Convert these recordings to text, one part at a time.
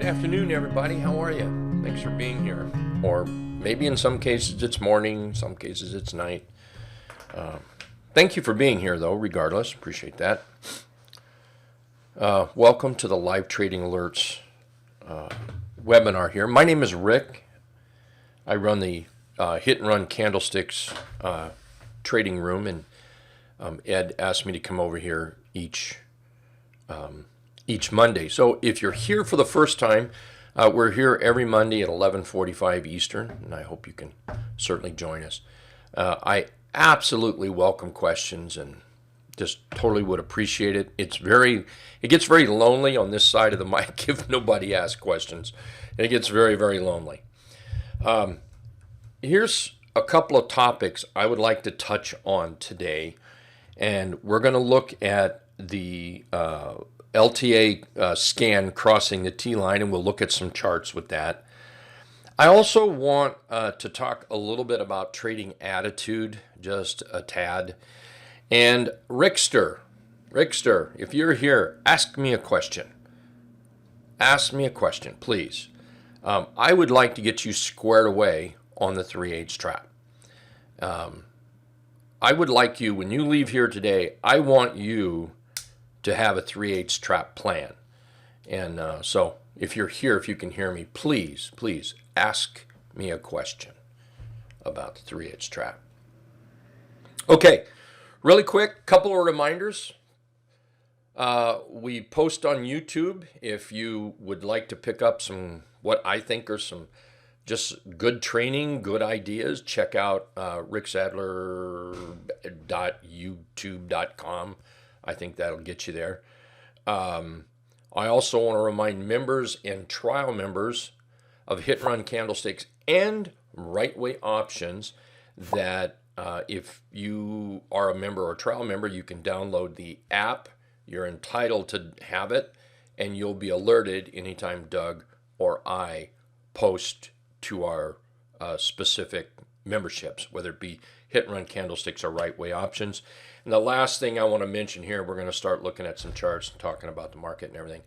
afternoon, everybody. How are you? Thanks for being here. Or maybe in some cases it's morning, some cases it's night. Thank you for being here, though, regardless. Appreciate that. Welcome to the Live Trading Alerts webinar here. My name is Rick. I run the Hit and Run Candlesticks trading room, and Ed asked me to come over here each Monday. So if you're here for the first time, we're here every Monday at 11:45 Eastern, and I hope you can certainly join us. I absolutely welcome questions and just totally would appreciate it. It gets very lonely on this side of the mic if nobody asks questions. It gets very, very lonely. Here's a couple of topics I would like to touch on today, and we're going to look at the LTA scan crossing the T line, and we'll look at some charts with that. I also want to talk a little bit about trading attitude, just a tad. And Rickster, if you're here, ask me a question. Ask me a question, please. I would like to get you squared away on the 3/8 trap. I would like you, when you leave here today, I want you to have a 3/8 trap plan. And so if you're here, if you can hear me, please ask me a question about the 3/8 trap. Okay, really quick, couple of reminders. We post on YouTube. If you would like to pick up some, what I think are some just good training, good ideas, check out ricksadler.youtube.com. I think that'll get you there. I also want to remind members and trial members of Hit and Run Candlesticks and Right Way Options that if you are a member or a trial member, you can download the app. You're entitled to have it, and you'll be alerted anytime Doug or I post to our specific memberships, whether it be Hit and Run Candlesticks or Right Way Options. And the last thing I want to mention here, we're going to start looking at some charts and talking about the market and everything,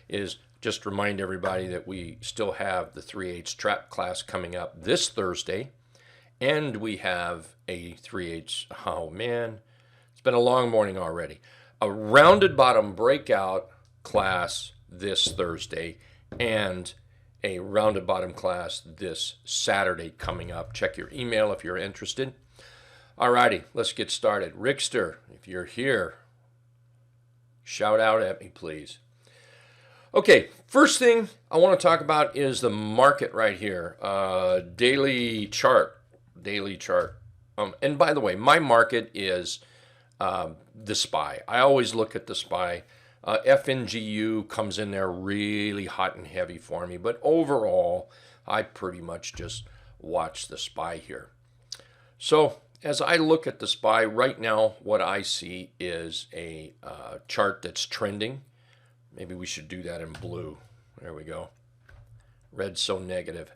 is just remind everybody that we still have the 3/8 trap class coming up this Thursday, and we have a 3/8, oh man, it's been a long morning already, a rounded bottom breakout class this Thursday, and a rounded bottom class this Saturday coming up. Check your email if you're interested. Alrighty, let's get started. Rickster, if you're here, shout out at me, please. Okay, first thing I want to talk about is the market right here. Daily chart. And by the way, my market is the SPY. I always look at the SPY. FNGU comes in there really hot and heavy for me, but overall, I pretty much just watch the SPY here. So as I look at the SPY right now, what I see is a chart that's trending. Maybe we should do that in blue. There we go. Red's so negative.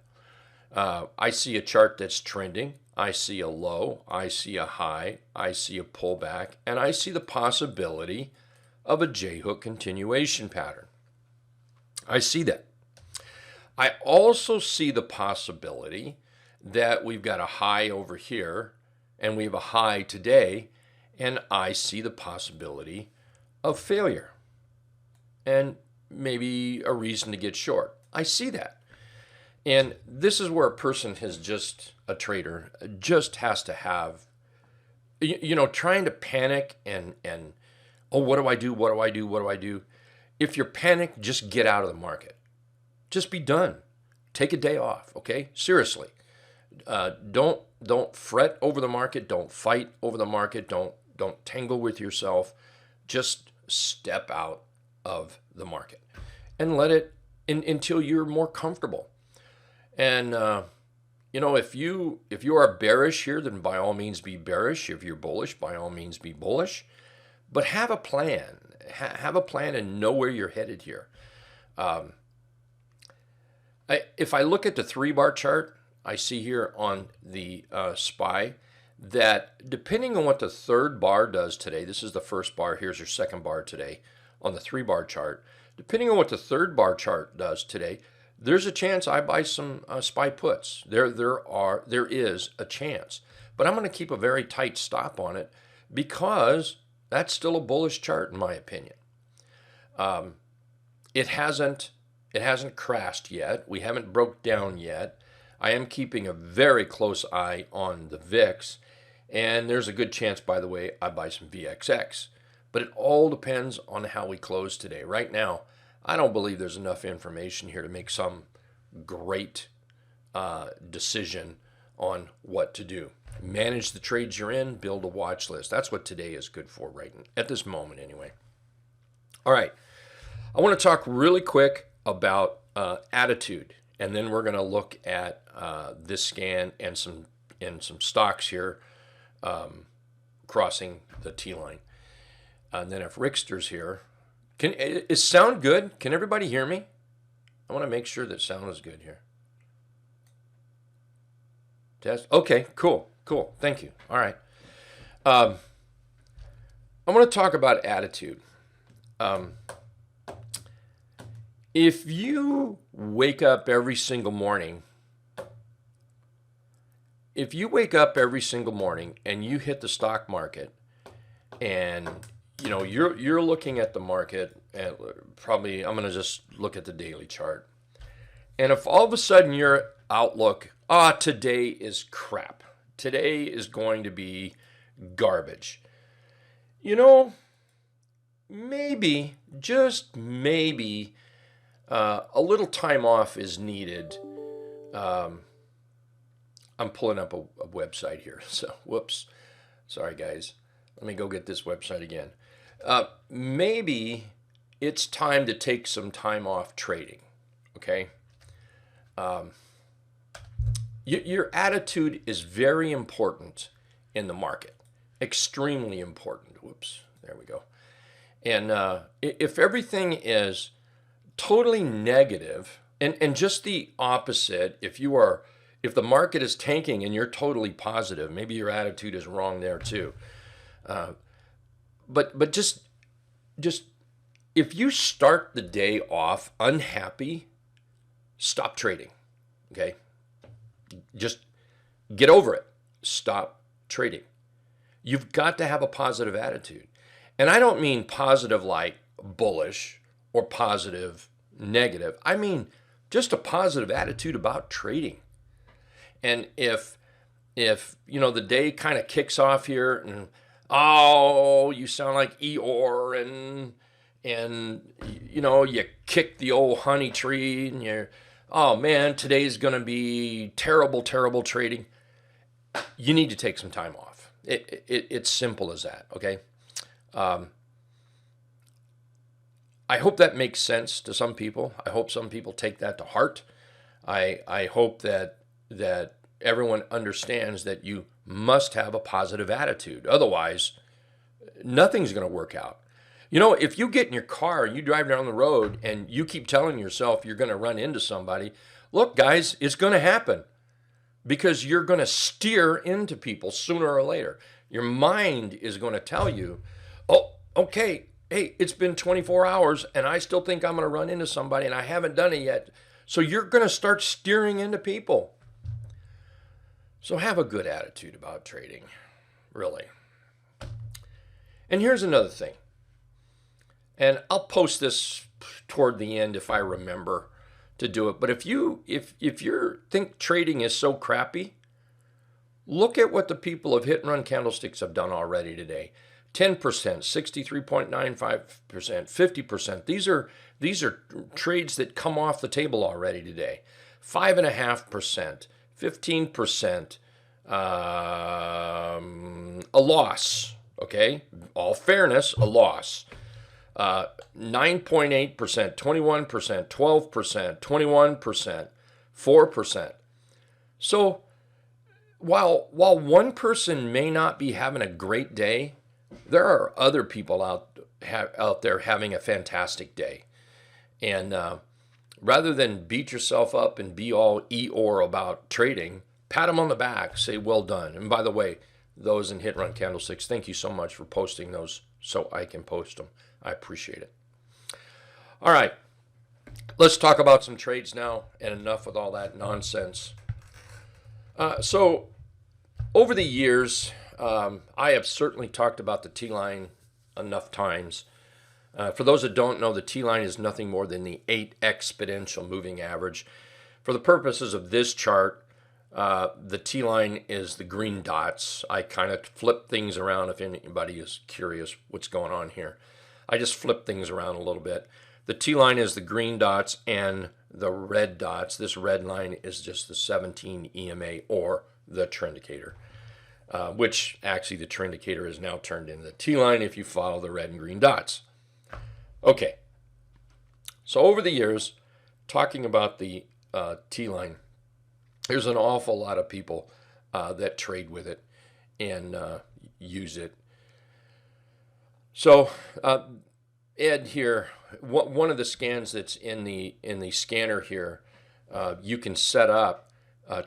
I see a chart that's trending. I see a low. I see a high. I see a pullback. And I see the possibility of a J-hook continuation pattern. I see that. I also see the possibility that we've got a high over here and we have a high today, and I see the possibility of failure and maybe a reason to get short. I see that. And this is where a person a trader just has to have, trying to panic and oh, what do I do? If you're panicked, just get out of the market. Just be done. Take a day off, okay? Seriously. Don't fret over the market. Don't fight over the market. Don't tangle with yourself. Just step out of the market and let it until you're more comfortable. And if you are bearish here, then by all means be bearish. If you're bullish, by all means be bullish. But have a plan. Have a plan and know where you're headed here. If I look at the 3-bar chart, I see here on the SPY that depending on what the 3rd bar does today, this is the 1st bar, here's your 2nd bar today on the 3-bar chart. Depending on what the 3rd bar chart does today, there's a chance I buy some SPY puts. There is a chance, but I'm going to keep a very tight stop on it because that's still a bullish chart in my opinion. It hasn't crashed yet. We haven't broke down yet. I am keeping a very close eye on the VIX, and there's a good chance, by the way, I buy some VXX. But it all depends on how we close today. Right now, I don't believe there's enough information here to make some great decision on what to do. Manage the trades you're in, build a watch list. That's what today is good for right at this moment anyway. All right, I want to talk really quick about attitude, and then we're going to look at this scan and some stocks here crossing the T line. And then if Rickster's here, is sound good? Can everybody hear me? I want to make sure that sound is good here. Test. Okay, cool. Thank you. All right. I want to talk about attitude. If you wake up every single morning, and you hit the stock market, and you're looking at the market, and probably I'm going to just look at the daily chart. And if all of a sudden your outlook, today is crap. Today is going to be garbage. Maybe, just maybe, a little time off is needed. I'm pulling up a website here. So, whoops. Sorry, guys. Let me go get this website again. Maybe it's time to take some time off trading, okay? Your attitude is very important in the market, extremely important. Whoops, there we go. And if everything is totally negative, and just the opposite, if the market is tanking and you're totally positive, maybe your attitude is wrong there too. But just if you start the day off unhappy, stop trading. Okay? Just get over it. Stop trading. You've got to have a positive attitude. And I don't mean positive like bullish or positive negative. I mean just a positive attitude about trading. And if the day kind of kicks off here and you sound like Eeyore and you kick the old honey tree and you're, oh man, today's going to be terrible trading. You need to take some time off. It's simple as that, okay? I hope that makes sense to some people. I hope some people take that to heart. I hope that everyone understands that you must have a positive attitude. Otherwise, nothing's going to work out. If you get in your car and you drive down the road and you keep telling yourself you're going to run into somebody, look, guys, it's going to happen because you're going to steer into people sooner or later. Your mind is going to tell you, oh, okay, hey, it's been 24 hours and I still think I'm going to run into somebody and I haven't done it yet. So you're going to start steering into people. So have a good attitude about trading, really. And here's another thing. And I'll post this toward the end if I remember to do it. But if you think trading is so crappy, look at what the people of Hit and Run Candlesticks have done already today. 10%, 63.95%, 50%. These are trades that come off the table already today. 5.5%, 15%, a loss. Okay, all fairness, a loss. 9.8%, 21%, 12%, 21%, 4%. So while one person may not be having a great day, there are other people out there having a fantastic day. And rather than beat yourself up and be all Eeyore about trading, pat them on the back, say, well done. And by the way, those in Hit Run Candlesticks, thank you so much for posting those so I can post them. I appreciate it. All right. Let's talk about some trades now, and enough with all that nonsense. So over the years, I have certainly talked about the T-line enough times. For those that don't know, the T-line is nothing more than the 8 exponential moving average. For the purposes of this chart, the T-line is the green dots. I kind of flip things around if anybody is curious what's going on here. I just flip things around a little bit. The T-line is the green dots and the red dots. This red line is just the 17 EMA or the Trendicator, which actually the Trendicator is now turned into the T-line if you follow the red and green dots. Okay, so over the years, talking about the T-line, there's an awful lot of people that trade with it and use it. So Ed here, one of the scans that's in the scanner here, you can set up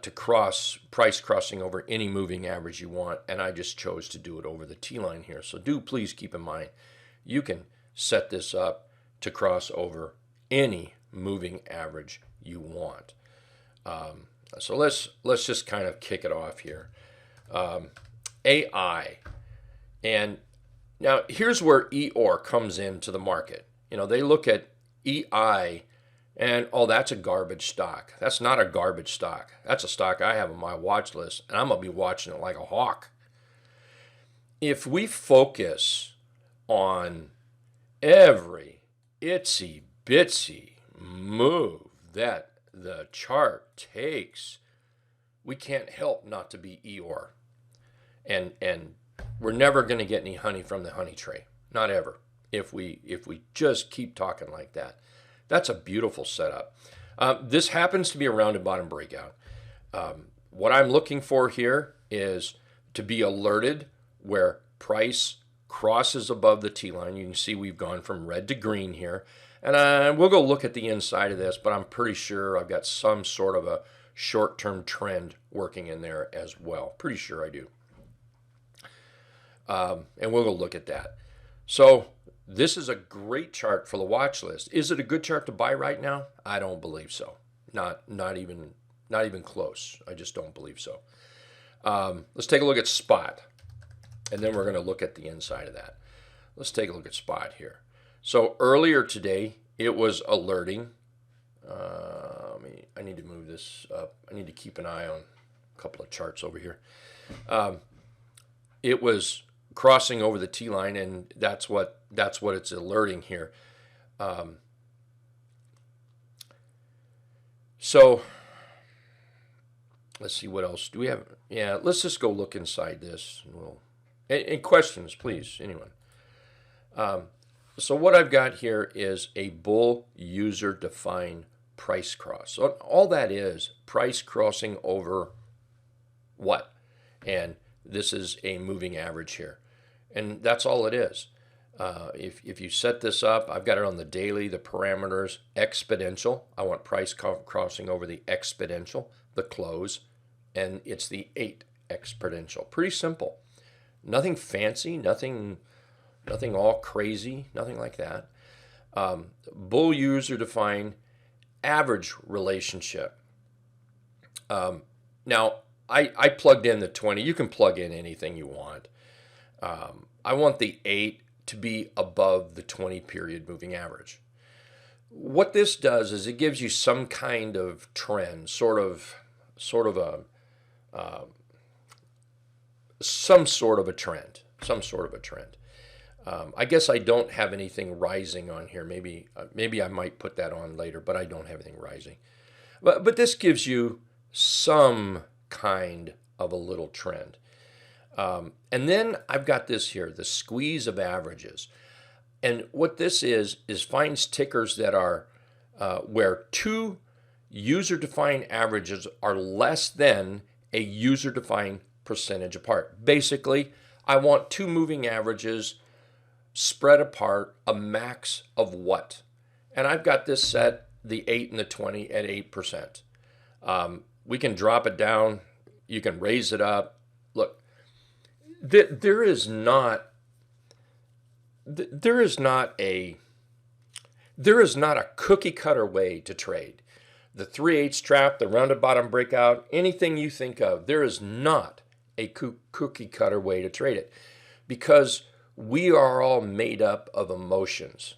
to price crossing over any moving average you want, and I just chose to do it over the T-line here. So do please keep in mind, you can set this up to cross over any moving average you want. So let's just kind of kick it off here. AI, and now here's where EOR comes into the market. You know, they look at EI and, oh, that's a garbage stock. That's not a garbage stock. That's a stock I have on my watch list, and I'm going to be watching it like a hawk. If we focus on every itsy bitsy move that the chart takes, we can't help not to be EOR. And we're never going to get any honey from the honey tray. Not ever. If we just keep talking like that. That's a beautiful setup. This happens to be a rounded bottom breakout. What I'm looking for here is to be alerted where price crosses above the T-line. You can see we've gone from red to green here. And we'll go look at the inside of this, but I'm pretty sure I've got some sort of a short-term trend working in there as well. Pretty sure I do. And we'll go look at that. So this is a great chart for the watch list. Is it a good chart to buy right now? I don't believe so. Not even close. I just don't believe so. Let's take a look at spot, and then we're going to look at the inside of that. Let's take a look at spot here. So earlier today, it was alerting. I need to move this up. I need to keep an eye on a couple of charts over here. It was crossing over the T-line, and that's what it's alerting here. So let's see, what else do we have? Yeah, let's just go look inside this. And questions, please, anyone. So what I've got here is a bull user-defined price cross. So all that is price crossing over what? And this is a moving average here. And that's all it is. If you set this up, I've got it on the daily, the parameters, exponential. I want price crossing over the exponential, the close, and it's the 8 exponential. Pretty simple. Nothing fancy, nothing all crazy, nothing like that. Bull user defined average relationship. Now, I plugged in the 20. You can plug in anything you want. I want the 8 to be above the 20 period moving average. What this does is it gives you some kind of trend, some sort of a trend. I guess I don't have anything rising on here. Maybe I might put that on later, but I don't have anything rising. But this gives you some kind of a little trend. And then I've got this here, the squeeze of averages. And what this is finds tickers that are where two user-defined averages are less than a user-defined percentage apart. Basically, I want two moving averages spread apart, a max of what? And I've got this set, the 8 and the 20 at 8%. We can drop it down. You can raise it up. Look, there is not a There is not a cookie cutter way to trade. The 3/8 trap, the rounded bottom breakout, anything you think of, there is not a cookie cutter way to trade it, because we are all made up of emotions.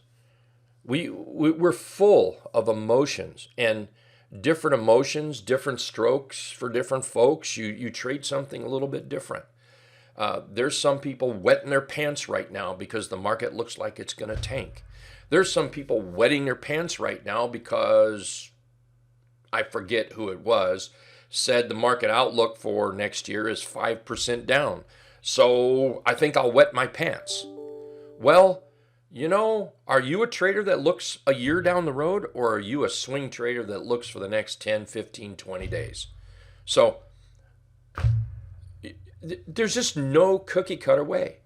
We're full of emotions, and different emotions, different strokes for different folks. You trade something a little bit different. There's some people wetting their pants right now because the market looks like it's going to tank. There's some people wetting their pants right now because, I forget who it was, said the market outlook for next year is 5% down. So I think I'll wet my pants. Well, are you a trader that looks a year down the road, or are you a swing trader that looks for the next 10, 15, 20 days? So there's just no cookie cutter way.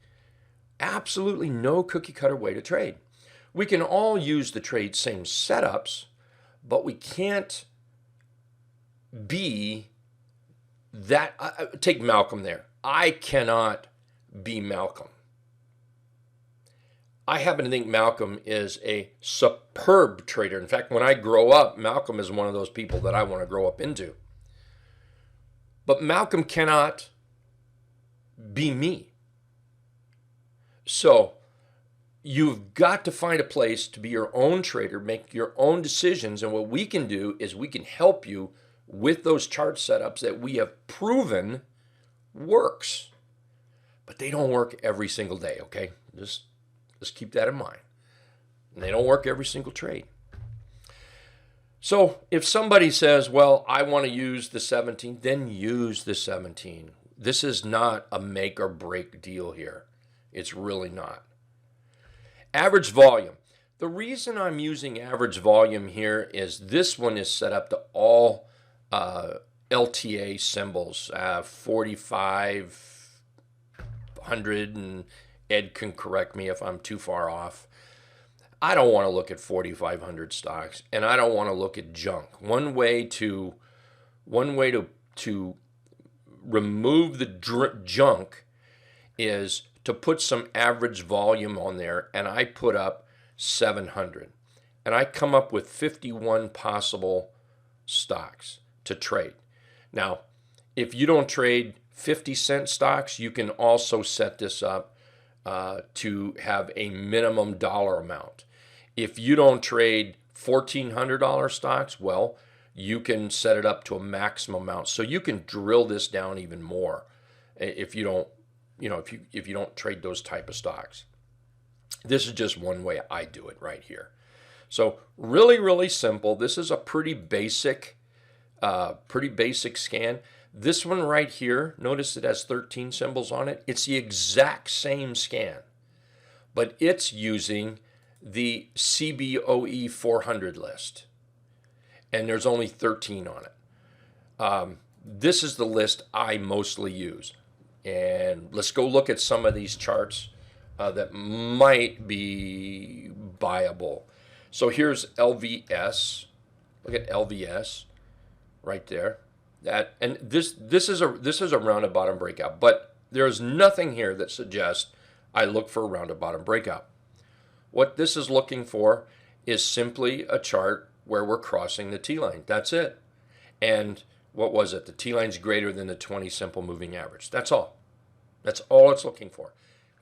Absolutely no cookie cutter way to trade. We can all use the trade same setups, but we can't be that. Take Malcolm there. I cannot be Malcolm. I happen to think Malcolm is a superb trader. In fact, when I grow up, Malcolm is one of those people that I want to grow up into. But Malcolm cannot be me. So you've got to find a place to be your own trader, make your own decisions. And what we can do is we can help you with those chart setups that we have proven works. But they don't work every single day, okay? Just keep that in mind. And they don't work every single trade. So if somebody says, well, I want to use the 17, then use the 17. This is not a make or break deal here. It's really not. Average volume. The reason I'm using average volume here is this one is set up to all LTA symbols, 4,500, and Ed can correct me if I'm too far off. I don't want to look at 4,500 stocks, and I don't want to look at junk. One way to remove the junk is to put some average volume on there, and I put up 700. And I come up with 51 possible stocks to trade. Now, if you don't trade 50-cent stocks, you can also set this up to have a minimum dollar amount. If you don't trade $1,400 stocks, well, you can set it up to a maximum amount. So you can drill this down even more if you don't, if you don't trade those type of stocks. This is just one way I do it right here. So really, really simple. This is a pretty basic scan. This one right here, notice it has 13 symbols on it. It's the exact same scan, but it's using the CBOE 400 list, and there's only 13 on it. This is the list I mostly use. And let's go look at some of these charts that might be buyable. So here's LVS. Look at LVS right there. This is a rounded bottom breakout, but there's nothing here that suggests I look for a rounded bottom breakout. What this is looking for is simply a chart where we're crossing the T line. That's it. And what was it? The T line's greater than the 20 simple moving average. That's all. That's all it's looking for.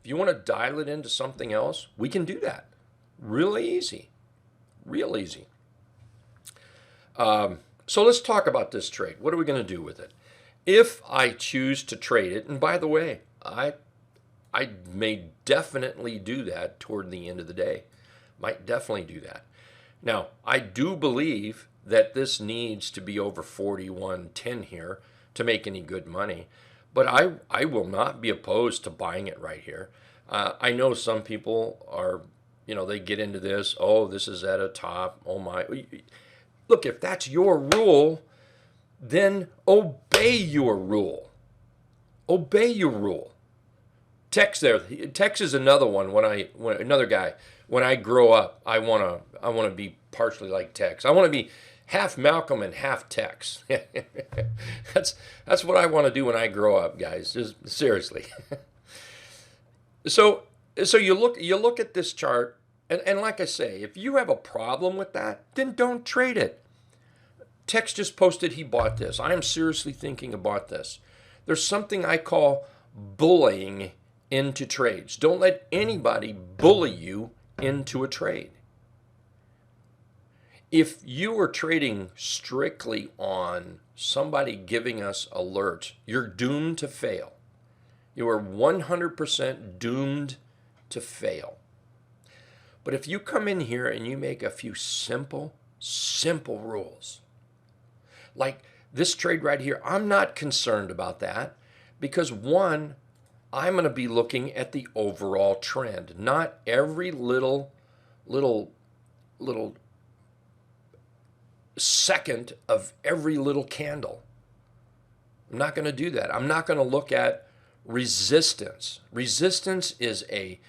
If you want to dial it into something else, we can do that. Really easy. Real easy. So let's talk about this trade. What are we going to do with it? If I choose to trade it, and by the way, I may definitely do that toward the end of the day. Might definitely do that. Now, I do believe that this needs to be over 41.10 here to make any good money, but I will not be opposed to buying it right here. I know some people are, they get into this, oh, this is at a top, oh my. Look, if that's your rule, then obey your rule. Obey your rule. Tex there. Tex is another one. Another guy. When I grow up, I want to be partially like Tex. I want to be half Malcolm and half Tex. That's what I want to do when I grow up, guys. Just seriously. So you look at this chart, And like I say, if you have a problem with that, then don't trade it. Tex just posted he bought this. I am seriously thinking about this. There's something I call bullying into trades. Don't let anybody bully you into a trade. If you are trading strictly on somebody giving us alerts, you're doomed to fail. You are 100% doomed to fail. But if you come in here and you make a few simple rules, like this trade right here, I'm not concerned about that because one, I'm going to be looking at the overall trend, not every little second of every little candle. I'm not going to do that. I'm not going to look at resistance. Resistance is a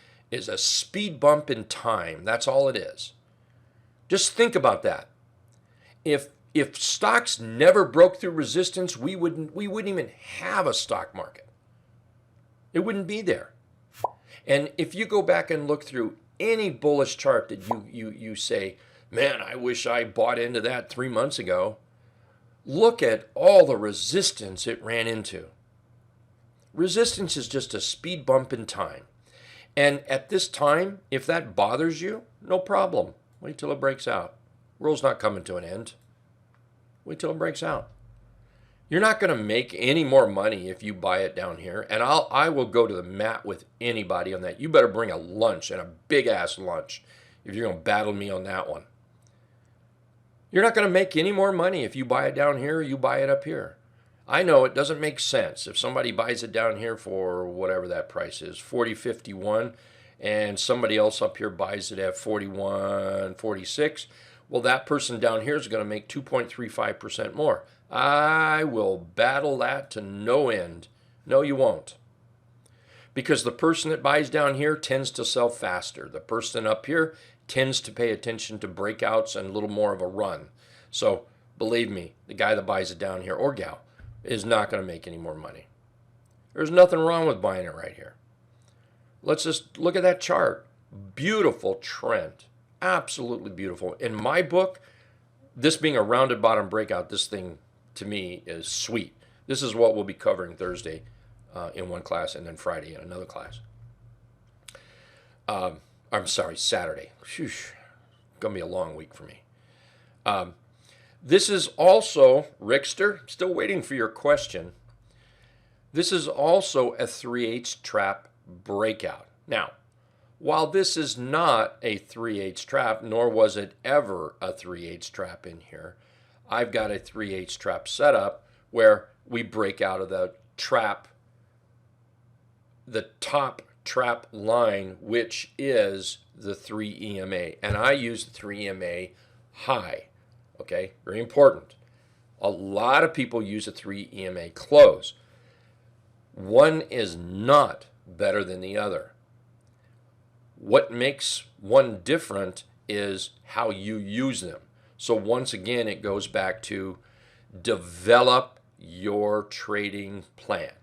speed bump in time. That's all it is. Just think about that. If stocks never broke through resistance, we wouldn't even have a stock market. It wouldn't be there. And if you go back and look through any bullish chart that you say, man, I wish I bought into that 3 months ago, look at all the resistance it ran into. Resistance is just a speed bump in time. And at this time, if that bothers you, no problem. Wait till it breaks out. World's not coming to an end. Wait till it breaks out. You're not going to make any more money if you buy it down here. And I will go to the mat with anybody on that. You better bring a lunch, and a big-ass lunch, if you're going to battle me on that one. You're not going to make any more money if you buy it down here or you buy it up here. I know it doesn't make sense. If somebody buys it down here for whatever that price is, 40.51, and somebody else up here buys it at 41.46, well, that person down here is going to make 2.35% more. I will battle that to no end. No, you won't. Because the person that buys down here tends to sell faster. The person up here tends to pay attention to breakouts and a little more of a run. So believe me, the guy that buys it down here, or gal, is not going to make any more money. There's nothing wrong with buying it right here. Let's just look at that chart. Beautiful trend. Absolutely beautiful. In my book, this being a rounded bottom breakout, this thing to me is sweet. This is what we'll be covering Thursday in one class and then Friday in another class. I'm sorry, Saturday. Phew, gonna be a long week for me. This is also, Rickster, still waiting for your question. This is also a 3/8 trap breakout. Now, while this is not a 3/8 trap, nor was it ever a 3/8 trap in here, I've got a 3/8 trap setup where we break out of the trap, the top trap line, which is the 3 EMA. And I use the 3 EMA high. Okay, very important. A lot of people use a 3 EMA close. One is not better than the other. What makes one different is how you use them. So once again, it goes back to develop your trading plan.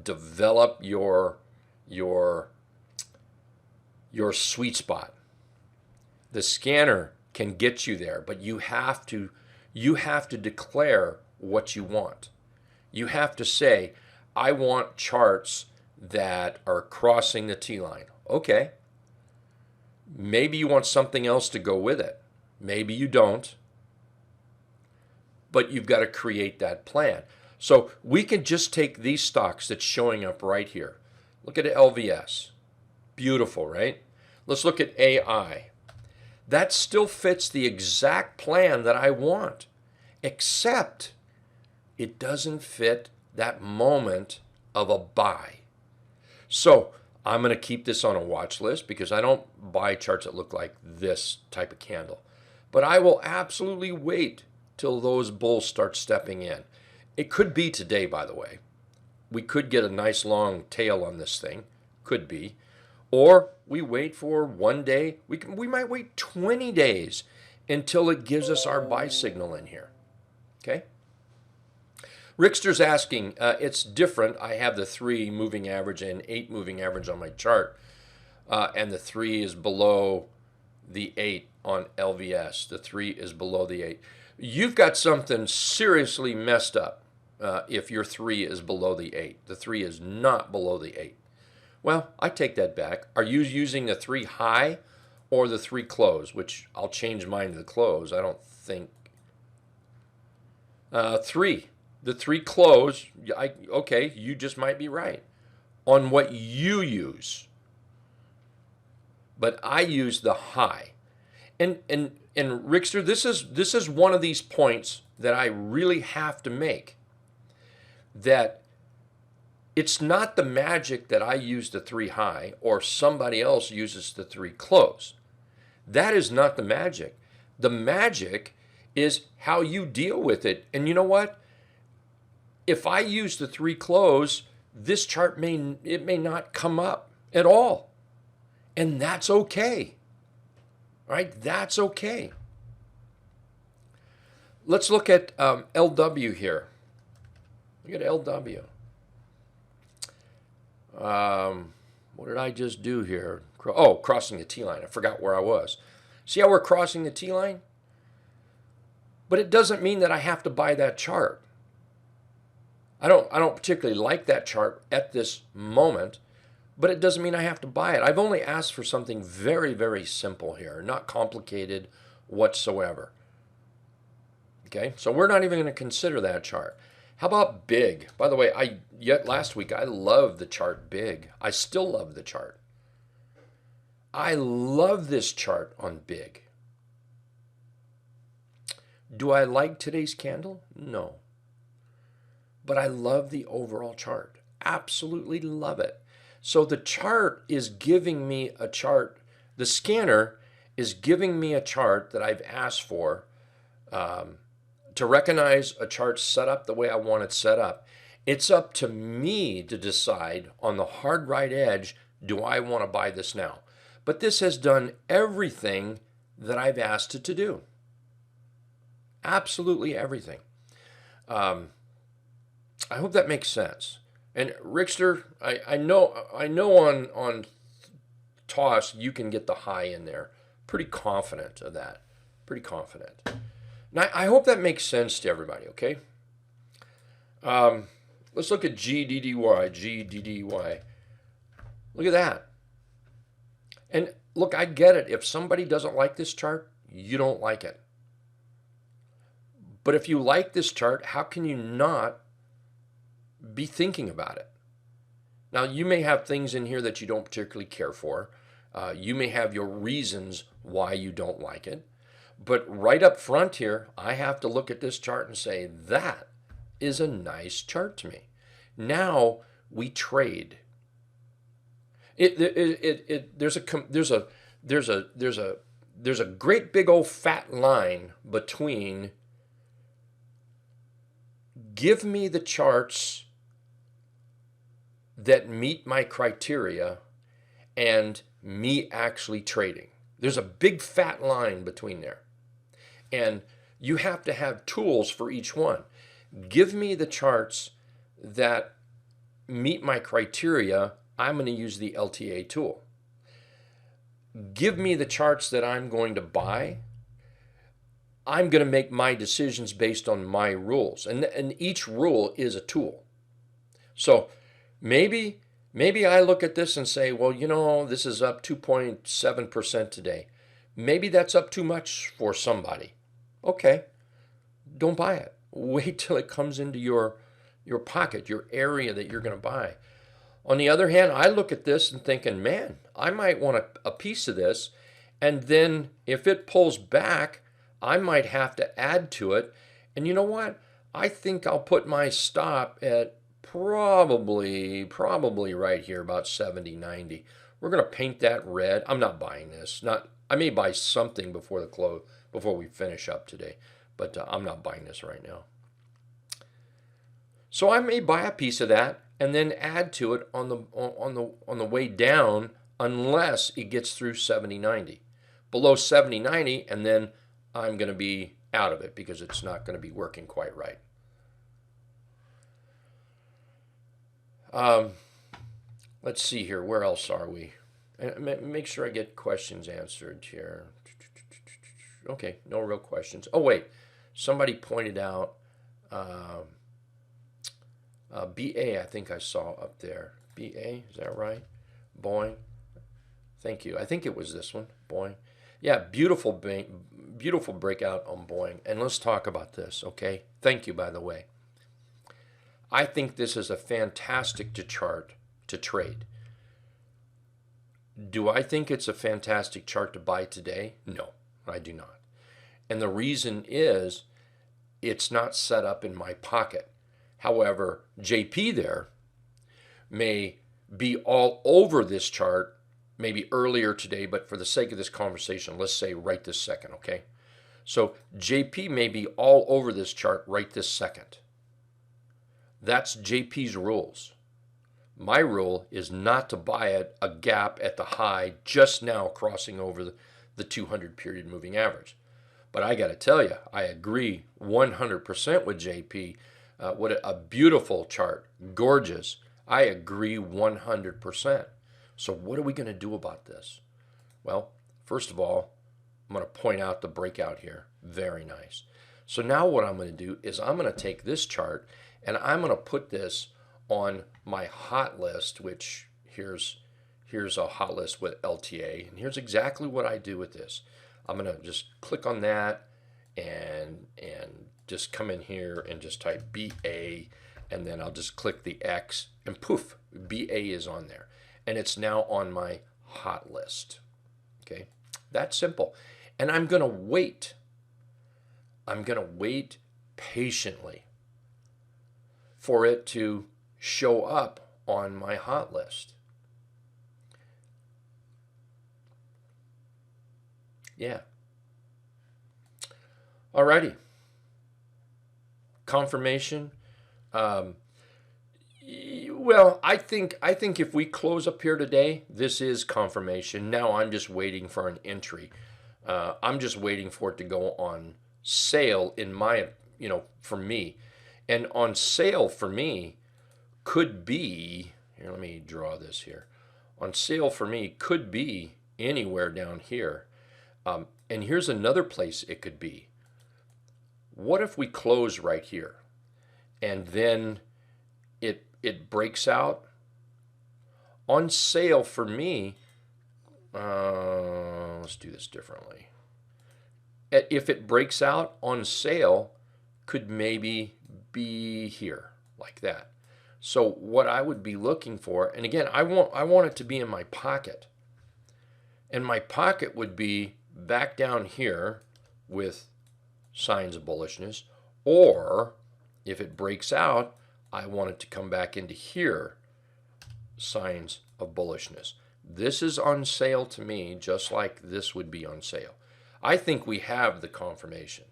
Develop your sweet spot. The scanner can get you there, but you have to declare what you want. You have to say, I want charts that are crossing the T-line. Okay. Maybe you want something else to go with it. Maybe you don't. But you've got to create that plan. So we can just take these stocks that's showing up right here. Look at LVS. Beautiful, right? Let's look at AI. That still fits the exact plan that I want, except it doesn't fit that moment of a buy. So I'm going to keep this on a watch list because I don't buy charts that look like this type of candle. But I will absolutely wait till those bulls start stepping in. It could be today, by the way. We could get a nice long tail on this thing. Could be. Or we wait for one day. We might wait 20 days until it gives us our buy signal in here. Okay? Rickster's asking, it's different. I have the 3 moving average and 8 moving average on my chart. And the 3 is below the 8 on LVS. The 3 is below the 8. You've got something seriously messed up if your 3 is below the 8. The 3 is not below the 8. Well, I take that back. Are you using the 3 high or the 3 close? Which I'll change mine to the close. I don't think. 3. The 3 close. Okay, you just might be right on what you use. But I use the high. And Rickster, this is one of these points that I really have to make. That it's not the magic that I use the 3 high or somebody else uses the 3 close. That is not the magic. The magic is how you deal with it. And you know what? If I use the 3 close, this chart may not come up at all. And that's okay. Right? That's okay. Let's look at LW here. Look at LW. What did I just do here? Oh, crossing the T line. I forgot where I was. See how we're crossing the T line? But it doesn't mean that I have to buy that chart. I don't particularly like that chart at this moment, but it doesn't mean I have to buy it. I've only asked for something very, very simple here, not complicated whatsoever. Okay, so we're not even going to consider that chart. How about big? By the way, last week I loved the chart big. I still love the chart. I love this chart on big. Do I like today's candle? No. But I love the overall chart. Absolutely love it. So the chart is giving me a chart. The scanner is giving me a chart that I've asked for to recognize a chart set up the way I want it set up. It's up to me to decide on the hard right edge, do I want to buy this now? But this has done everything that I've asked it to do. Absolutely everything. I hope that makes sense. And Rickster, I know on toss you can get the high in there. Pretty confident of that. Pretty confident. Now I hope that makes sense to everybody. Okay. Let's look at GDDY. GDDY. Look at that. And look, I get it. If somebody doesn't like this chart, you don't like it. But if you like this chart, how can you not be thinking about it? Now, you may have things in here that you don't particularly care for. You may have your reasons why you don't like it. But right up front here, I have to look at this chart and say, that is a nice chart to me. Now we trade. There's a great big old fat line between give me the charts that meet my criteria and me actually trading. There's a big fat line between there. And you have to have tools for each one. Give me the charts that meet my criteria. I'm going to use the LTA tool. Give me the charts that I'm going to buy. I'm going to make my decisions based on my rules. And each rule is a tool. So maybe I look at this and say, well, you know, this is up 2.7% today. Maybe that's up too much for somebody. Okay, don't buy it. Wait till it comes into your pocket, your area that you're going to buy. On the other hand, I look at this and thinking, man, I might want a piece of this. And then if it pulls back, I might have to add to it. And you know what? I think I'll put my stop at probably right here, about 70, 90. We're going to paint that red. I'm not buying this. I may buy something before the close, before we finish up today, but I'm not buying this right now. So I may buy a piece of that and then add to it on the way down, unless it gets through 70, 90. Below 70, 90, and then I'm going to be out of it because it's not going to be working quite right. Let's see here. Where else are we? And make sure I get questions answered here. Okay, no real questions. Oh, wait. Somebody pointed out BA, I think I saw up there. BA, is that right? Boeing. Thank you. I think it was this one, Boeing. Yeah, beautiful breakout on Boeing. And let's talk about this, okay? Thank you, by the way. I think this is a fantastic chart to trade. Do I think it's a fantastic chart to buy today? No, I do not. And the reason is it's not set up in my pocket. However, JP there may be all over this chart maybe earlier today, but for the sake of this conversation, let's say right this second, okay? So JP may be all over this chart right this second. That's JP's rules. My rule is not to buy it a gap at the high just now crossing over the 200 period moving average. But I got to tell you, I agree 100% with JP. What a beautiful chart. Gorgeous. I agree 100%. So what are we going to do about this? Well, first of all, I'm going to point out the breakout here. Very nice. So now what I'm going to do is I'm going to take this chart and I'm going to put this on my hot list, which here's a hot list with LTA. And here's exactly what I do with this. I'm going to just click on that and just come in here and just type BA, and then I'll just click the X and poof, BA is on there. And it's now on my hot list. Okay, that's simple. And I'm going to wait. I'm going to wait patiently for it to show up on my hot list. Yeah. Alrighty. Confirmation. Well, I think if we close up here today, this is confirmation. Now I'm just waiting for an entry. I'm just waiting for it to go on sale in my, for me. And on sale for me could be, here, let me draw this here. On sale for me could be anywhere down here. And here's another place it could be. What if we close right here and then it breaks out? On sale for me, let's do this differently. If it breaks out on sale, could maybe be here like that. So what I would be looking for, and again, I want it to be in my pocket. And my pocket would be back down here with signs of bullishness, or if it breaks out, I want it to come back into here, signs of bullishness. This is on sale to me, just like this would be on sale. I think we have the confirmation.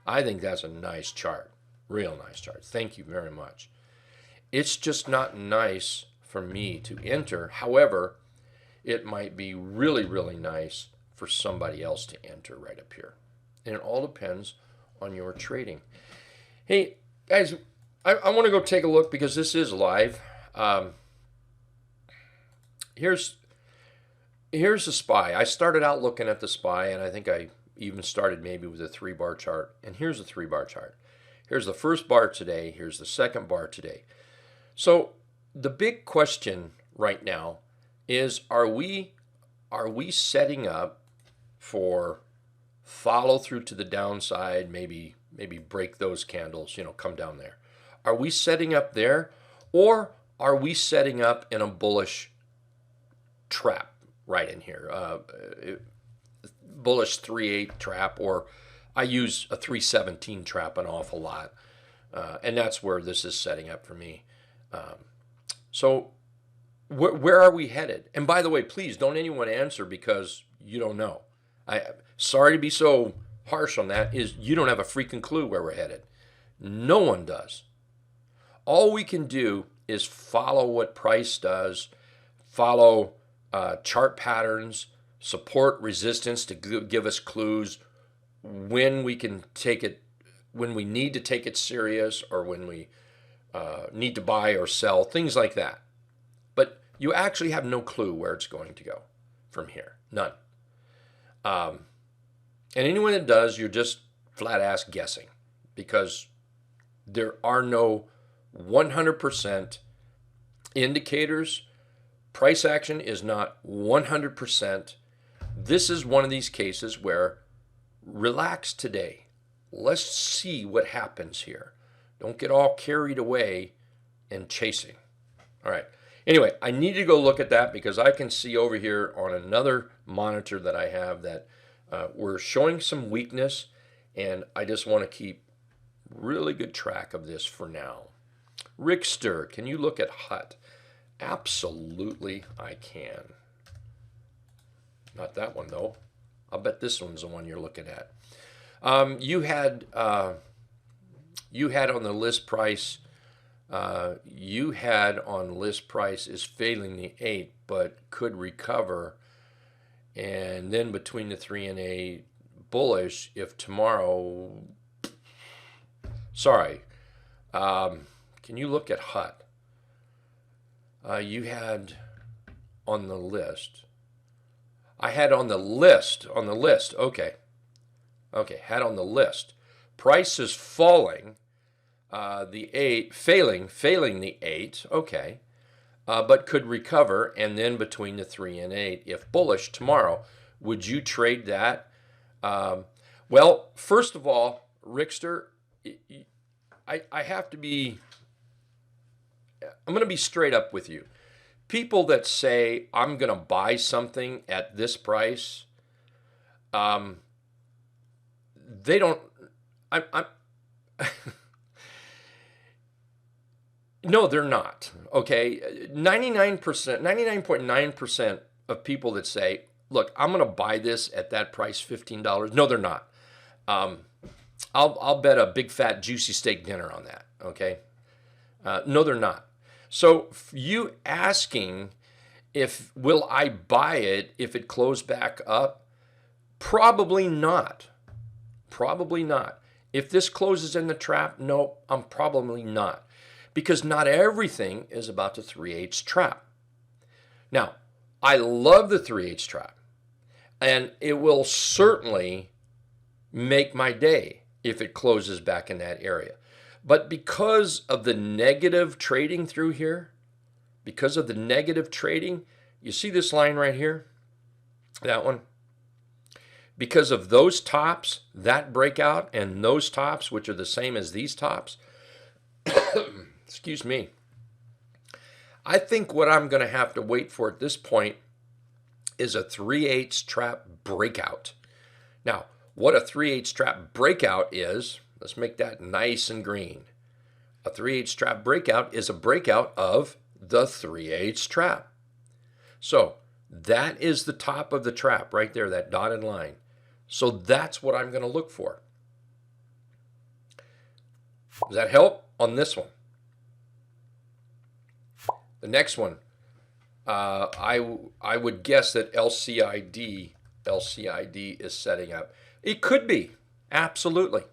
I think that's a nice chart, real nice chart. Thank you very much. It's just not nice for me to enter. However, it might be really, really nice for somebody else to enter right up here. And it all depends on your trading. Hey, guys, I want to go take a look because this is live. Here's the SPY. I started out looking at the SPY, and I think I even started maybe with a 3-bar chart. And here's a 3-bar chart. Here's the first bar today. Here's the second bar today. So the big question right now is, are we setting up for follow through to the downside, maybe break those candles, come down there? Are we setting up there, or are we setting up in a bullish trap right in here? Bullish 3/8 trap, or I use a 317 trap an awful lot. And that's where this is setting up for me. So where are we headed? And by the way, please don't anyone answer because you don't know. Sorry to be so harsh on that, is you don't have a freaking clue where we're headed. No one does. All we can do is follow what price does, follow chart patterns, support resistance to give us clues when we can take it, when we need to take it serious, or when we need to buy or sell, things like that. But you actually have no clue where it's going to go. from here. None. And anyone that does, you're just flat ass guessing, because there are no 100% indicators. Price action is not 100%. This is one of these cases where relax today. Let's see what happens here. Don't get all carried away and chasing. All right. Anyway, I need to go look at that because I can see over here on another monitor that I have that we're showing some weakness, and I just want to keep really good track of this for now. Rickster, can you look at HUT? Absolutely, I can. Not that one, though. I'll bet this one's the one you're looking at. You had on the list price, you had on list price is failing the 8, but could recover. And then between the 3 and 8, bullish if tomorrow. Sorry. Can you look at HUT? You had on the list. I had on the list. Okay. Okay, had on the list. Price is falling. The 8, failing the 8. Okay. But could recover, and then between the 3 and 8, if bullish tomorrow. Would you trade that? Well, first of all, Rickster, I have to be, I'm going to be straight up with you. People that say, I'm going to buy something at this price, they don't, no, they're not. Okay. 99.9% of people that say, look, I'm going to buy this at that price, $15. No, they're not. I'll bet a big fat juicy steak dinner on that. Okay. No, they're not. So you asking if will I buy it if it closed back up? Probably not. Probably not. If this closes in the trap, no, I'm probably not. Because not everything is about the 3/8 trap. Now, I love the 3/8 trap. And it will certainly make my day if it closes back in that area. But because of the negative trading through here, because of the negative trading, you see this line right here? That one? Because of those tops, that breakout, and those tops, which are the same as these tops, excuse me, I think what I'm going to have to wait for at this point is a 3/8 trap breakout. Now, what a 3/8 trap breakout is, let's make that nice and green. A 3/8 trap breakout is a breakout of the 3/8 trap. So that is the top of the trap right there, that dotted line. So that's what I'm going to look for. Does that help on this one? The next one, I would guess that LCID is setting up. It could be, absolutely.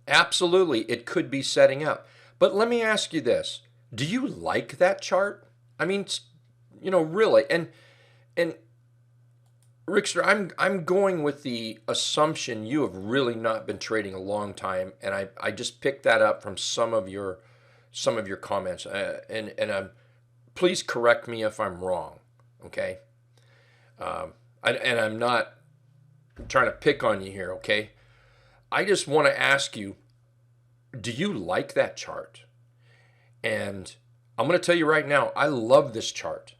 Absolutely, it could be setting up. But let me ask you this. Do you like that chart? I mean, you know, really. And Rickster, I'm going with the assumption you have really not been trading a long time, and I just picked that up from some of your comments. And please correct me if I'm wrong, okay? And I'm not trying to pick on you here, okay? I just want to ask you, do you like that chart? And I'm going to tell you right now, I love this chart.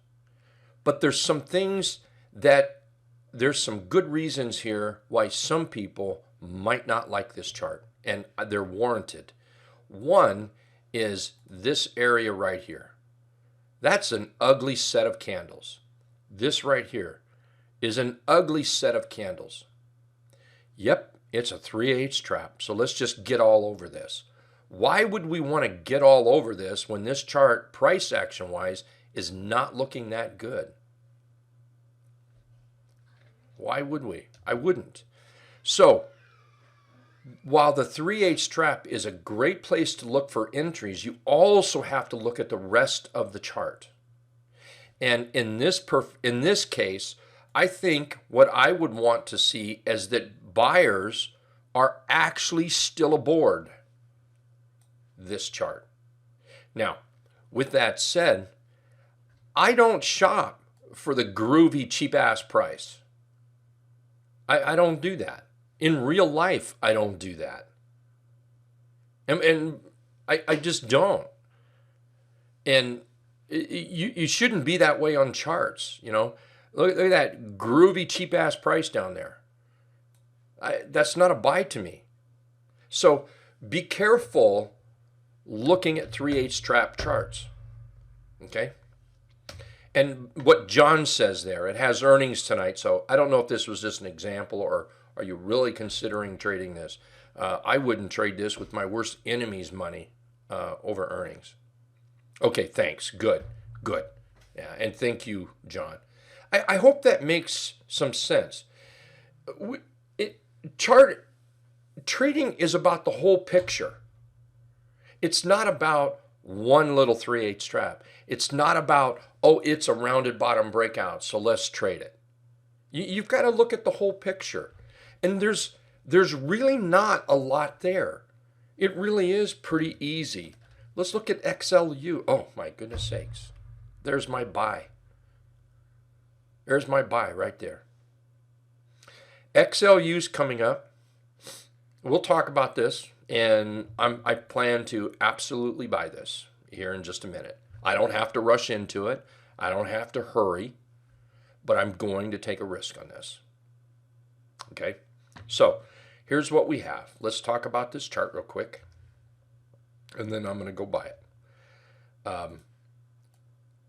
But there's some things that, there's some good reasons here why some people might not like this chart. And they're warranted. One is this area right here. That's an ugly set of candles. This right here is an ugly set of candles. Yep, it's a 3/8 trap. So let's just get all over this. Why would we want to get all over this when this chart, price action wise, is not looking that good? Why would we? I wouldn't. So while the 3/8 trap is a great place to look for entries, you also have to look at the rest of the chart. And in this case, I think what I would want to see is that buyers are actually still aboard this chart. Now, with that said, I don't shop for the groovy cheap ass price. I don't do that. In real life, I don't do that. And I just don't. And you shouldn't be that way on charts, you know. Look at that groovy cheap ass price down there. That's not a buy to me. So be careful looking at 3/8 trap charts. Okay? And what John says there, it has earnings tonight, so I don't know if this was just an example or are you really considering trading this? I wouldn't trade this with my worst enemy's money over earnings. Okay, thanks. Good. Yeah, and thank you, John. I hope that makes some sense. Trading is about the whole picture. It's not about one little 3/8 trap. It's not about, oh, it's a rounded bottom breakout, so let's trade it. You've got to look at the whole picture. And there's really not a lot there. It really is pretty easy. Let's look at XLU. Oh, my goodness sakes. There's my buy. There's my buy right there. XLU's coming up. We'll talk about this, and I plan to absolutely buy this here in just a minute. I don't have to rush into it. I don't have to hurry, but I'm going to take a risk on this. Okay? So, here's what we have. Let's talk about this chart real quick, and then I'm going to go buy it.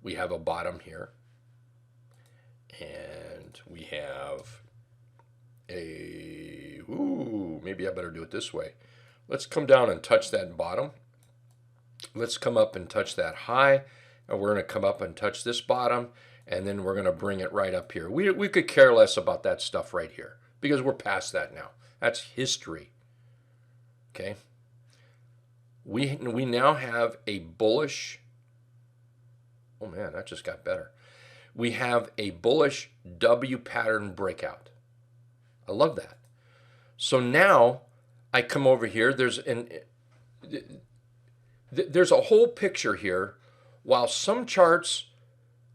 We have a bottom here, and we have maybe I better do it this way. Let's come down and touch that bottom. Let's come up and touch that high, and we're going to come up and touch this bottom, and then we're going to bring it right up here. We could care less about that stuff right here because we're past that now. That's history. Okay? We now have a bullish, oh man, that just got better. We have a bullish W pattern breakout. I love that. So now I come over here. There's a whole picture here. While some charts,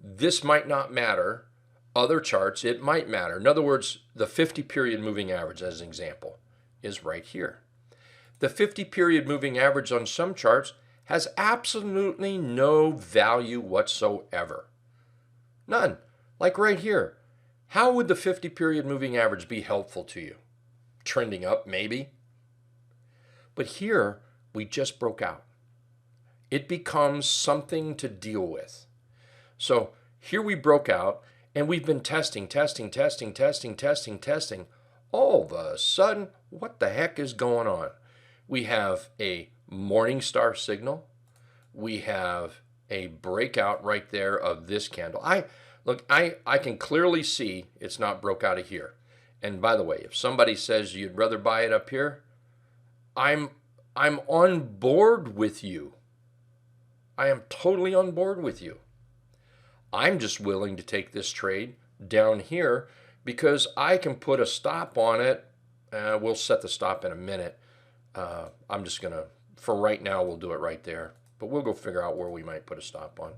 this might not matter. Other charts, it might matter. In other words, the 50-period moving average, as an example, is right here. The 50-period moving average on some charts has absolutely no value whatsoever. None. Like right here. How would the 50-period moving average be helpful to you? Trending up, maybe. But here, we just broke out. It becomes something to deal with. So here we broke out, and we've been testing. All of a sudden, what the heck is going on? We have a morning star signal. We have a breakout right there of this candle. I can clearly see it's not broke out of here. And by the way, if somebody says you'd rather buy it up here, I'm on board with you. I am totally on board with you. I'm just willing to take this trade down here because I can put a stop on it. We'll set the stop in a minute. I'm just going to, for right now, we'll do it right there. But we'll go figure out where we might put a stop on.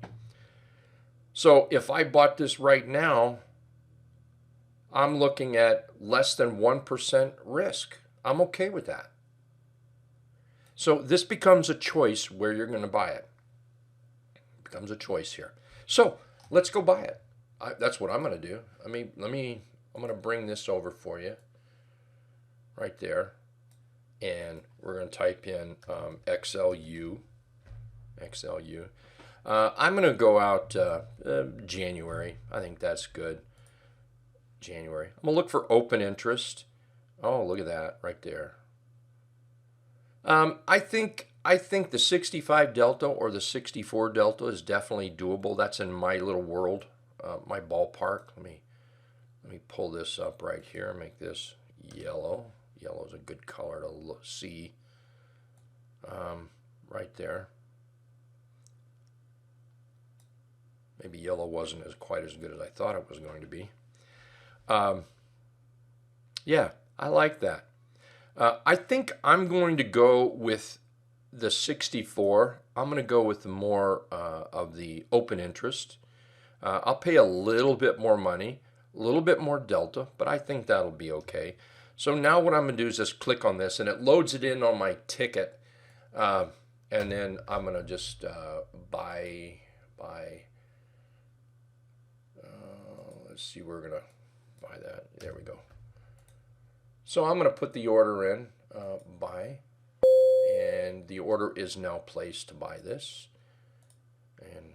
So if I bought this right now, I'm looking at less than 1% risk. I'm okay with that. So this becomes a choice where you're going to buy it. It becomes a choice here. So let's go buy it. That's what I'm going to do. I'm going to bring this over for you right there. And we're going to type in XLU. I'm going to go out January. I think that's good. January. I'm going to look for open interest. Oh, look at that right there. I think the 65 delta or the 64 delta is definitely doable. That's in my little world, my ballpark. Let me pull this up right here. Make this yellow. Yellow is a good color to see. Right there. Maybe yellow wasn't quite as good as I thought it was going to be. Yeah, I like that. I think I'm going to go with the 64. I'm going to go with the more of the open interest. I'll pay a little bit more money, a little bit more delta, but I think that'll be okay. So now what I'm going to do is just click on this, and it loads it in on my ticket. And then I'm going to just buy. Let's see, we're going to buy that. There we go. So I'm going to put the order in, buy, and the order is now placed to buy this. And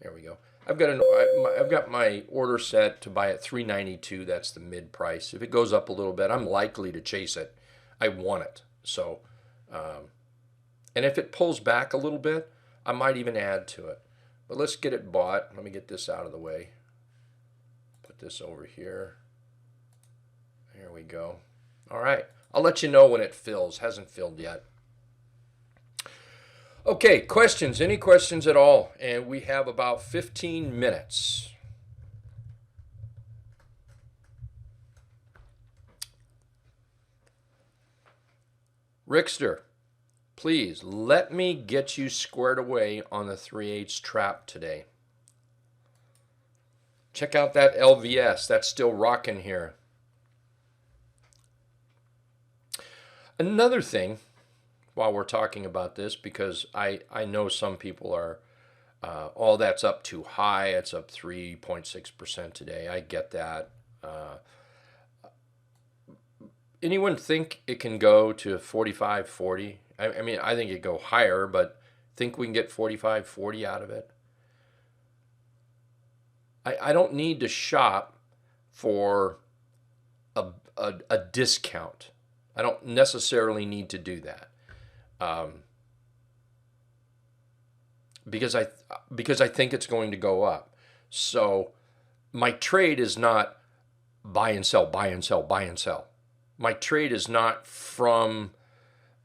there we go. I've got my order set to buy at $3.92. That's the mid price. If it goes up a little bit, I'm likely to chase it. I want it. So, and if it pulls back a little bit, I might even add to it. But let's get it bought. Let me get this out of the way. Put this over here. There we go. All right. I'll let you know when it fills. Hasn't filled yet. Okay, questions? Any questions at all? And we have about 15 minutes. Rickster, please let me get you squared away on the 3/8 trap today. Check out that LVS. That's still rocking here. Another thing, while we're talking about this, because I know some people are, oh, that's up too high. It's up 3.6% today. I get that. Anyone think it can go to 45, 40? I mean, I think it go higher, but think we can get 45, 40 out of it? I don't need to shop for a discount. I don't necessarily need to do that. Because I think it's going to go up. So my trade is not buy and sell, buy and sell, buy and sell. My trade is not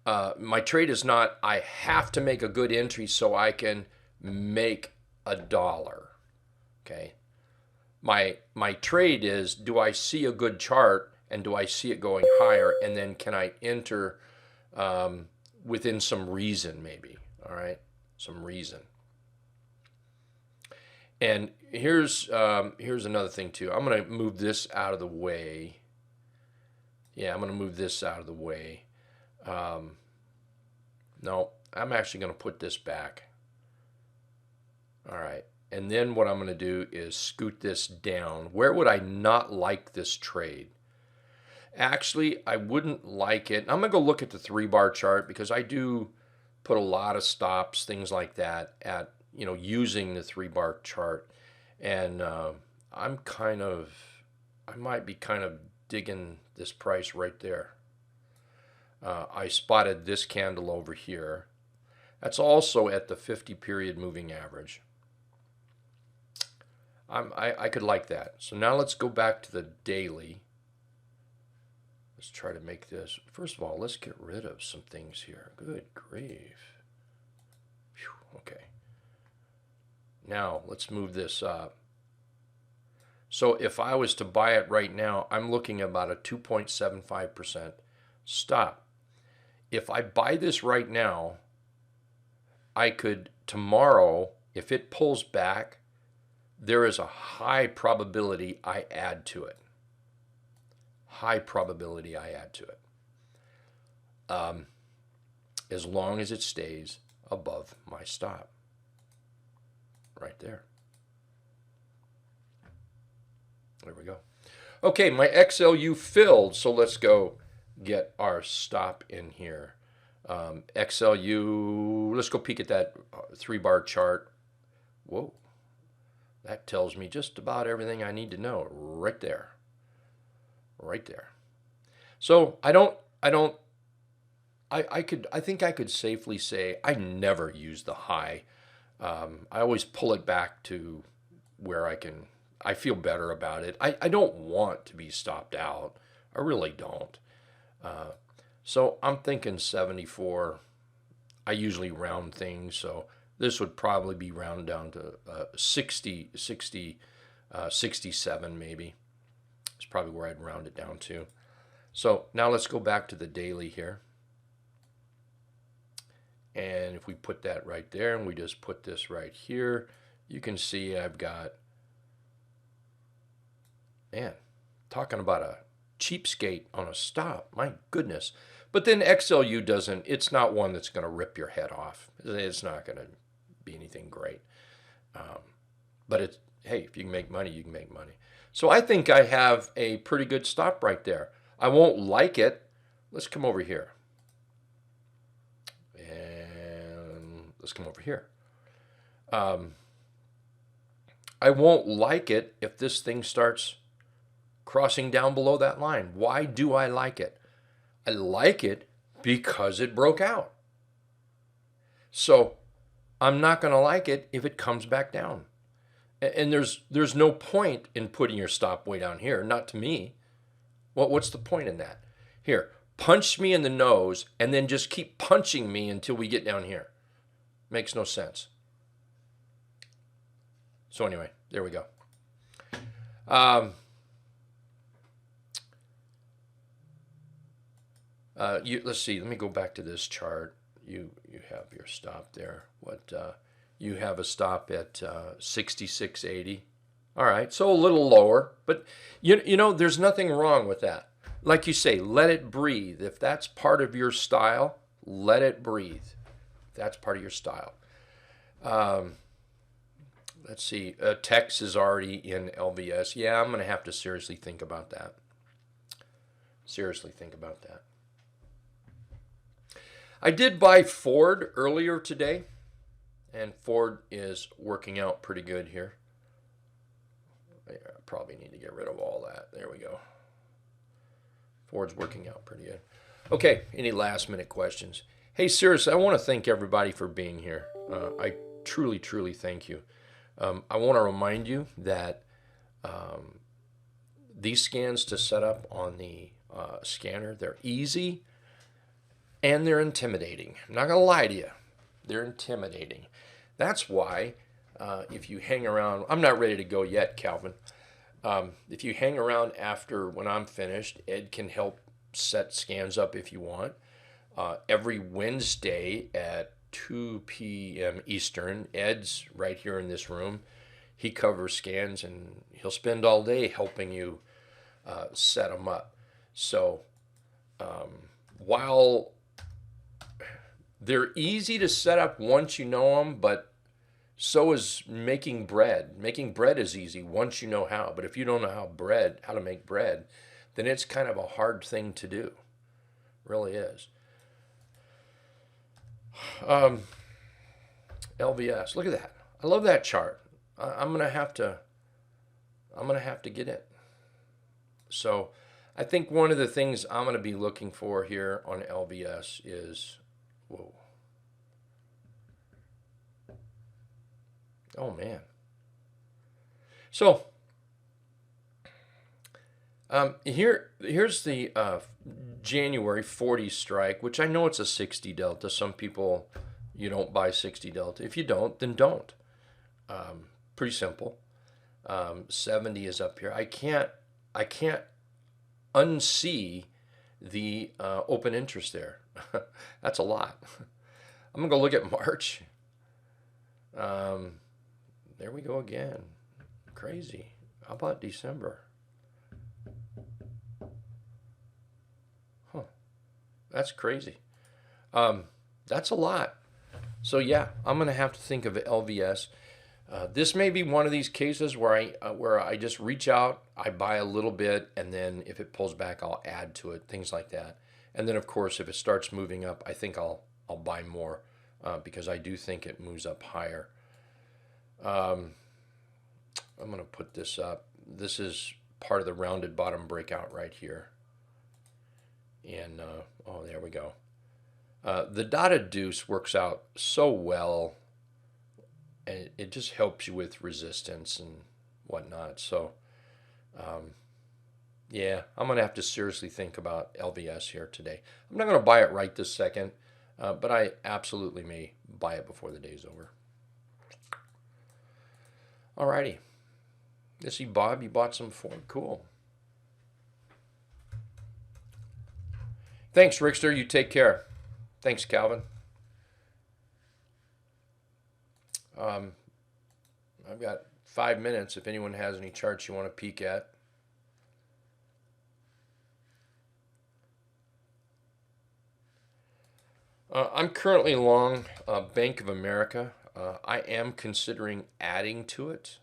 I have to make a good entry so I can make $1. Okay. My trade is, do I see a good chart and do I see it going higher, and then can I enter within some reason, maybe. All right, some reason. And here's another thing too. I'm going to move this out of the way. Yeah, I'm going to move this out of the way. No, I'm actually going to put this back. All right. And then what I'm going to do is scoot this down. Where would I not like this trade? Actually, I wouldn't like it. I'm going to go look at the 3-bar chart, because I do put a lot of stops, things like that, at, using the 3-bar chart. And I might be kind of digging this price right there. I spotted this candle over here. That's also at the 50-period moving average. I could like that. So now let's go back to the daily. Let's try to make this. First of all, let's get rid of some things here. Good grief. Whew, okay. Now let's move this up. So if I was to buy it right now, I'm looking at about a 2.75% stop. If I buy this right now, I could tomorrow, if it pulls back, there is a high probability I add to it. High probability I add to it. As long as it stays above my stop. Right there. There we go. Okay, my XLU filled, so let's go get our stop in here. XLU, let's go peek at that 3-bar chart. Whoa, that tells me just about everything I need to know right there. Right there. So I think I could safely say I never use the high. I always pull it back to where I feel better about it. I don't want to be stopped out. I really don't. So I'm thinking 74, I usually round things, so this would probably be round down to 67 maybe. It's probably where I'd round it down to. So now let's go back to the daily here. And if we put that right there and we just put this right here, you can see I've got, man, talking about a cheapskate on a stop. My goodness. But then XLU doesn't, it's not one that's going to rip your head off. It's not going to be anything great. But it's, hey, if you can make money, you can make money. So I think I have a pretty good stop right there. I won't like it. Let's come over here. And let's come over here. I won't like it if this thing starts crossing down below that line. Why do I like it? I like it because it broke out. So I'm not going to like it if it comes back down. And there's no point in putting your stop way down here, not to me. What's the point in that? Here, punch me in the nose and then just keep punching me until we get down here. Makes no sense. So anyway, there we go. Let's see. Let me go back to this chart. You have your stop there. You have a stop at 66.80. All right, so a little lower, but you know there's nothing wrong with that. Like you say, let it breathe. If that's part of your style, let it breathe. That's part of your style. Let's see. Tex is already in LVS. Yeah, I'm going to have to seriously think about that. Seriously think about that. I did buy Ford earlier today, and Ford is working out pretty good here. I probably need to get rid of all that. There we go. Ford's working out pretty good. Okay, any last minute questions? Hey, seriously, I want to thank everybody for being here. I truly, truly thank you. I want to remind you that these scans to set up on the scanner, they're easy and they're intimidating. I'm not going to lie to you. They're intimidating. That's why if you hang around, I'm not ready to go yet, Calvin. If you hang around after when I'm finished, Ed can help set scans up if you want. Every Wednesday at 2 p.m. Eastern, Ed's right here in this room. He covers scans and he'll spend all day helping you set them up. So while they're easy to set up once you know them, but so is making bread. Making bread is easy once you know how. But if you don't know how to make bread, then it's kind of a hard thing to do. It really is. LVS. Look at that. I love that chart. I'm gonna have to get it. So I think one of the things I'm gonna be looking for here on LVS is, whoa. Oh man. So here's the January 40 strike, which I know it's a 60 delta. Some people, you don't buy 60 delta. If you don't, then don't. Pretty simple. 70 is up here. I can't unsee the open interest there. That's a lot. I'm gonna go look at March. There we go again. Crazy. How about December? Huh. That's crazy. That's a lot. So yeah, I'm gonna have to think of LVS. This may be one of these cases where I just reach out, I buy a little bit, and then if it pulls back, I'll add to it, things like that. And then of course, if it starts moving up, I think I'll buy more because I do think it moves up higher. I'm going to put this up. This is part of the rounded bottom breakout right here. And, oh, there we go. The dotted deuce works out so well, and it just helps you with resistance and whatnot. So, yeah, I'm going to have to seriously think about LVS here today. I'm not going to buy it right this second. but I absolutely may buy it before the day's over. Alrighty. I see Bob, you bought some Ford. Cool. Thanks, Rickster. You take care. Thanks, Calvin. I've got 5 minutes if anyone has any charts you want to peek at. I'm currently long Bank of America. I am considering adding to it,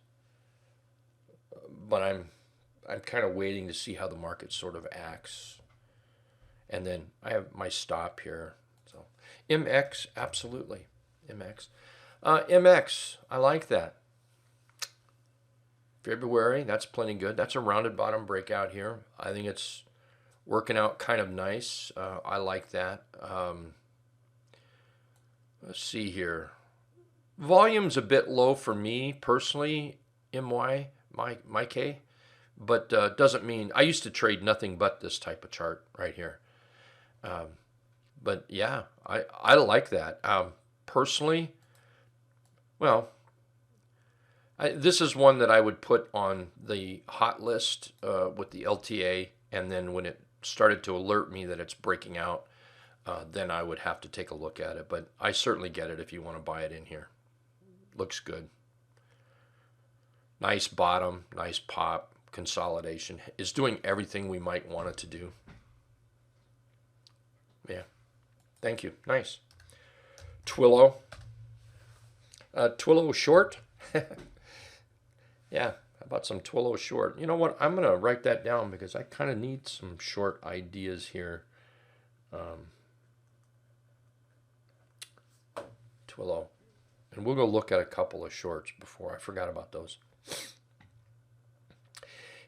but I'm kind of waiting to see how the market sort of acts. And then I have my stop here. So MX, absolutely. MX. MX, I like that. February, that's plenty good. That's a rounded bottom breakout here. I think it's working out kind of nice. I like that. Let's see here. Volume's a bit low for me personally, my K, but doesn't mean I used to trade nothing but this type of chart right here. But yeah, I like that. Personally, well, this is one that I would put on the hot list with the LTA, and then when it started to alert me that it's breaking out, then I would have to take a look at it. But I certainly get it if you want to buy it in here. Looks good. Nice bottom, nice pop, consolidation. Is doing everything we might want it to do. Yeah. Thank you. Nice. Twillo. Twillo short. Yeah. How about some Twillo short? You know what? I'm going to write that down because I kind of need some short ideas here. Twillo. And we'll go look at a couple of shorts before. I forgot about those.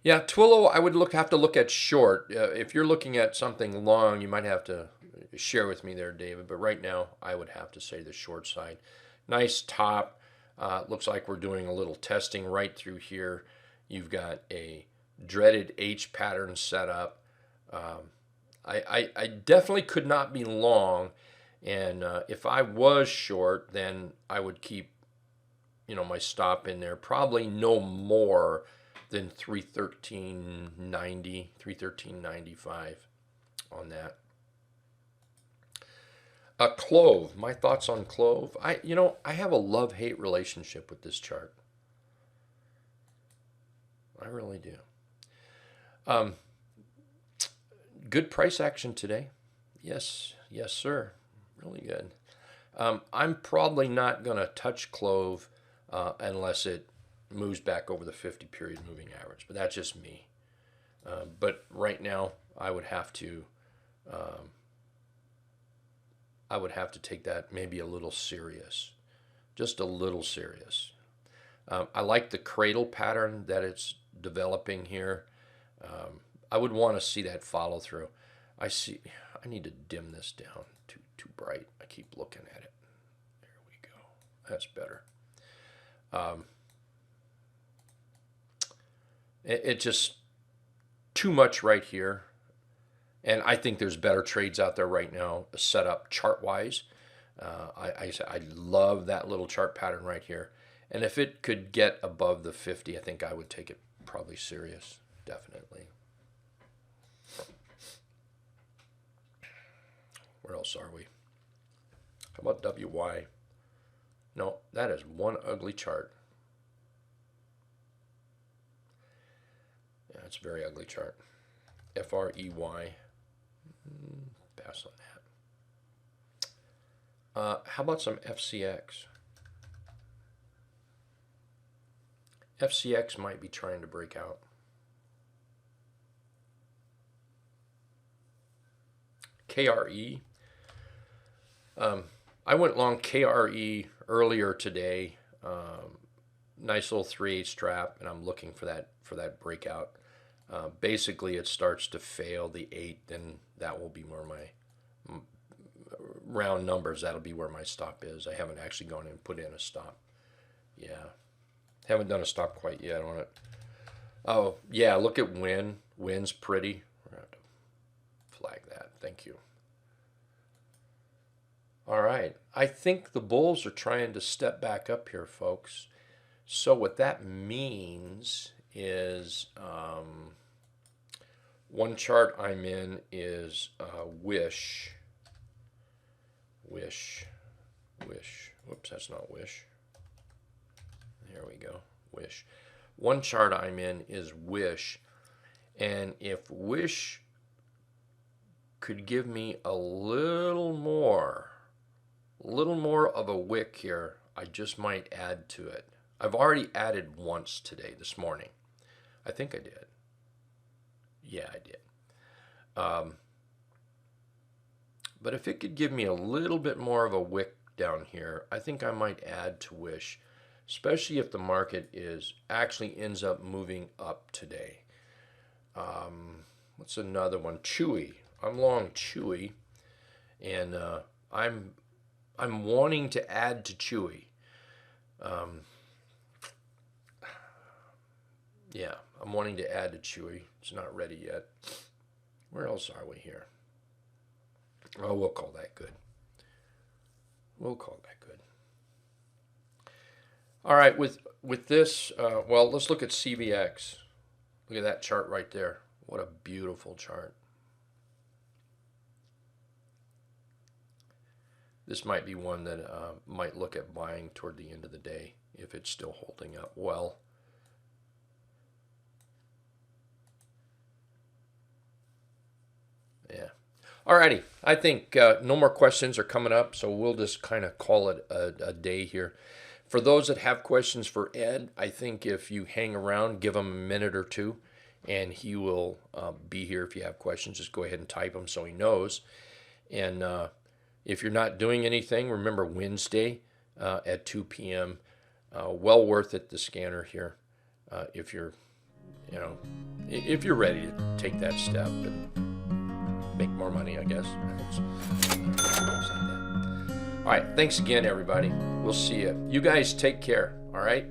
Yeah, Twillo, I would have to look at short. If you're looking at something long, you might have to share with me there, David. But right now, I would have to say the short side. Nice top. Looks like we're doing a little testing right through here. You've got a dreaded H pattern set up. I definitely could not be long. And if I was short, then I would keep, my stop in there. Probably no more than 313.90, 313.95 on that. Clove. My thoughts on Clove. I have a love-hate relationship with this chart. I really do. Good price action today. Yes, sir. Really good. I'm probably not going to touch Clove unless it moves back over the 50-period moving average. But that's just me. But right now, I would have to take that maybe a little serious. Just a little serious. I like the cradle pattern that it's developing here. I would want to see that follow through. I need to dim this down. Too bright. I keep looking at it. There we go. That's better. It just too much right here. And I think there's better trades out there right now set up chart-wise. I love that little chart pattern right here. And if it could get above the 50, I think I would take it probably serious. Definitely. Where else are we? How about WY? No, that is one ugly chart. Yeah, it's a very ugly chart. FREY. Pass on that. How about some FCX? FCX might be trying to break out. KRE. I went long KRE earlier today. Nice little 3/8 strap, and I'm looking for that breakout. Basically, it starts to fail the 8, then that will be where my round numbers. That'll be where my stop is. I haven't actually gone in and put in a stop. Yeah, haven't done a stop quite yet on it. Oh yeah, look at Win. Win's pretty. We're gonna have to flag that. Thank you. All right. I think the bulls are trying to step back up here, folks. So what that means is one chart I'm in is Wish. Whoops, that's not Wish. There we go. Wish. One chart I'm in is Wish. And if Wish could give me a little more of a wick here, I just might add to it. I've already added once today, this morning. I think I did. Yeah, I did. But if it could give me a little bit more of a wick down here, I think I might add to Wish, especially if the market actually ends up moving up today. What's another one? Chewy. I'm long Chewy, and I'm wanting to add to Chewy. Yeah, I'm wanting to add to Chewy. It's not ready yet. Where else are we here? Oh, we'll call that good. We'll call that good. All right, with this, well, let's look at CVX. Look at that chart right there. What a beautiful chart. This might be one that might look at buying toward the end of the day if it's still holding up well. Yeah. Alrighty. I think no more questions are coming up, so we'll just kind of call it a day here. For those that have questions for Ed, I think if you hang around, give him a minute or two, and he will be here. If you have questions, just go ahead and type them so he knows. And if you're not doing anything, remember Wednesday at 2 p.m. Well worth it, the scanner here, if you're ready to take that step and make more money, I guess. All right, thanks again, everybody. We'll see you. You guys take care, all right?